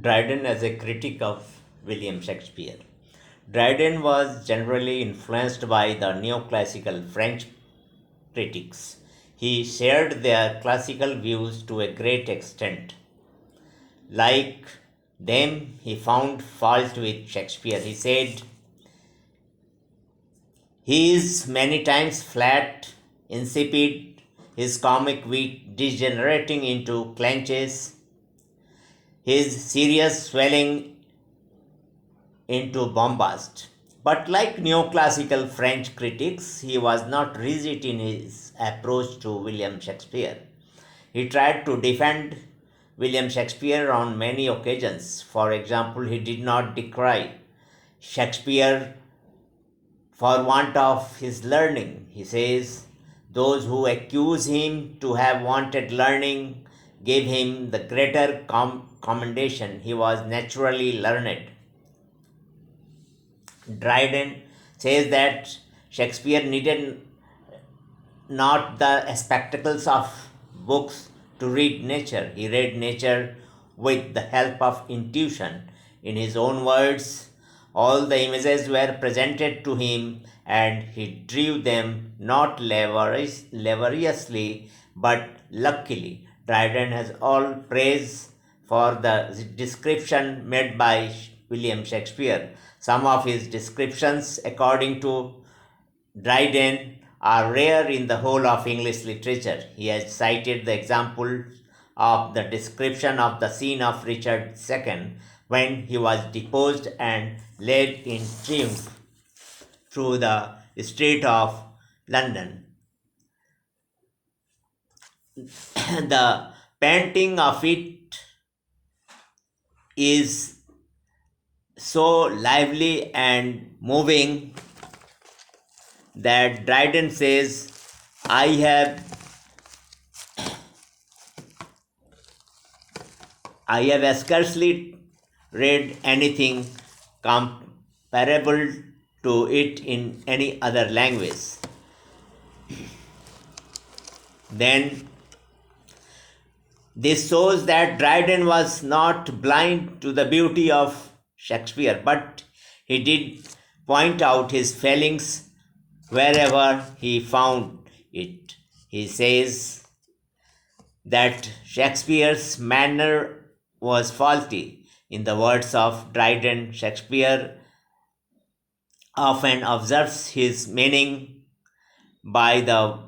Dryden as a critic of William Shakespeare. Dryden was generally influenced by the neoclassical French critics. He shared their classical views to a great extent. Like them, he found fault with Shakespeare. He said, he is many times flat, insipid, his comic wit degenerating into clenches, his serious swelling into bombast. But like neoclassical French critics, he was not rigid in his approach to William Shakespeare. He tried to defend William Shakespeare on many occasions. For example, he did not decry Shakespeare for want of his learning. He says, those who accuse him to have wanted learning gave him the greater commendation. He was naturally learned. Dryden says that Shakespeare needed not the spectacles of books to read nature. He read nature with the help of intuition. In his own words, all the images were presented to him and he drew them not laboriously but luckily. Dryden has all praise for the description made by William Shakespeare. Some of his descriptions, according to Dryden, are rare in the whole of English literature. He has cited the example of the description of the scene of Richard II when he was deposed and led in triumph through the street of London. The painting of it is so lively and moving that Dryden says, I have scarcely read anything comparable to it in any other language. Then this shows that Dryden was not blind to the beauty of Shakespeare, but he did point out his failings wherever he found it. He says that Shakespeare's manner was faulty. In the words of Dryden, Shakespeare often observes his meaning by the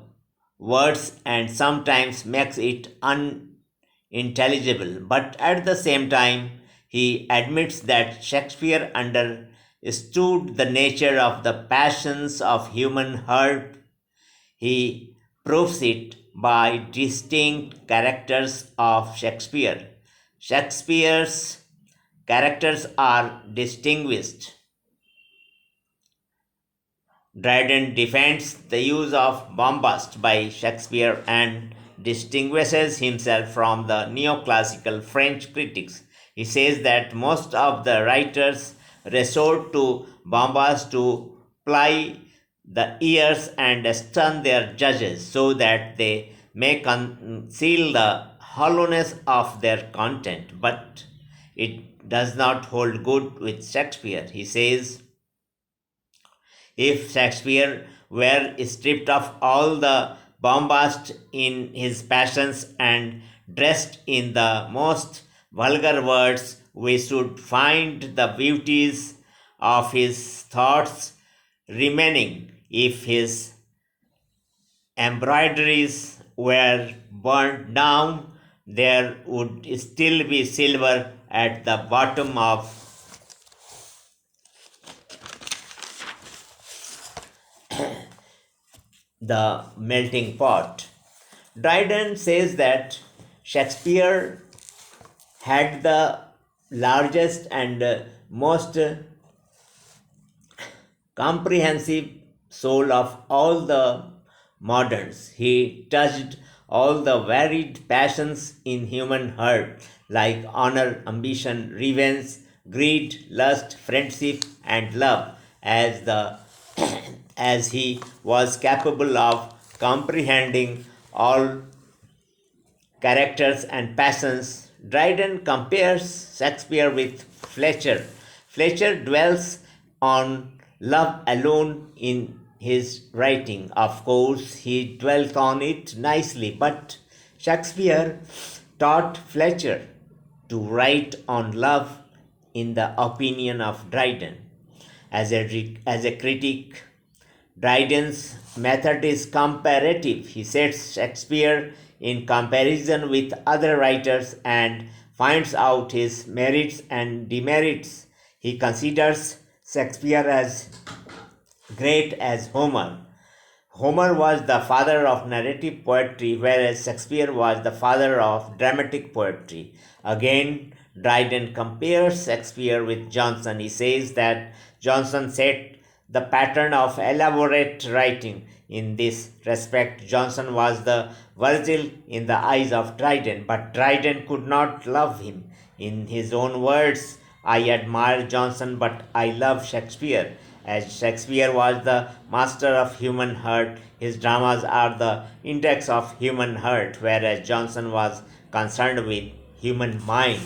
words and sometimes makes it unintelligible. But at the same time, he admits that Shakespeare understood the nature of the passions of human heart. He proves it by distinct characters of Shakespeare. Shakespeare's characters are distinguished. Dryden defends the use of bombast by Shakespeare and distinguishes himself from the neoclassical French critics. He says that most of the writers resort to bombast to ply the ears and stun their judges so that they may conceal the hollowness of their content. But it does not hold good with Shakespeare. He says, if Shakespeare were stripped of all the bombast in his passions and dressed in the most vulgar words, we should find the beauties of his thoughts remaining. If his embroideries were burnt down, there would still be silver at the bottom of the melting pot. Dryden says that Shakespeare had the largest and most comprehensive soul of all the moderns. He touched all the varied passions in human heart, like honor, ambition, revenge, greed, lust, friendship, and love, as the as he was capable of comprehending all characters and passions Dryden compares Shakespeare with Fletcher. Fletcher dwells on love alone in his writing. Of course, he dwelt on it nicely, but Shakespeare taught Fletcher to write on love in the opinion of Dryden. As a critic, Dryden's method is comparative. He sets Shakespeare in comparison with other writers and finds out his merits and demerits. He considers Shakespeare as great as Homer. Homer was the father of narrative poetry, whereas Shakespeare was the father of dramatic poetry. Again, Dryden compares Shakespeare with Johnson. He says that Johnson set the pattern of elaborate writing. In this respect, Johnson was the Virgil in the eyes of Dryden, but Dryden could not love him. In his own words, I admire Johnson, but I love Shakespeare. As Shakespeare was the master of human heart, his dramas are the index of human heart, whereas Johnson was concerned with human mind.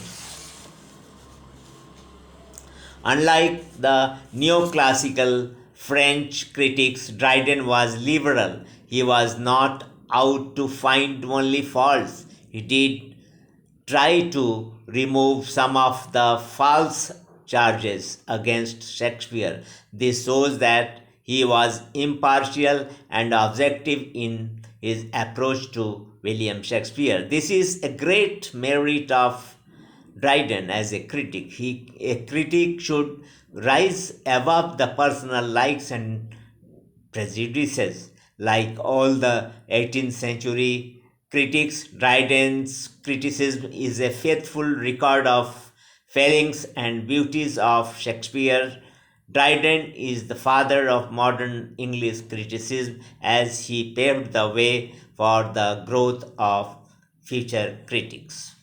Unlike the neoclassical French critics, Dryden was liberal. He was not out to find only faults. He did try to remove some of the false charges against Shakespeare. This shows that he was impartial and objective in his approach to William Shakespeare. This is a great merit of Dryden as a critic. A critic should rise above the personal likes and prejudices. Like all the 18th century critics, Dryden's criticism is a faithful record of failings and beauties of Shakespeare. Dryden is the father of modern English criticism as he paved the way for the growth of future critics.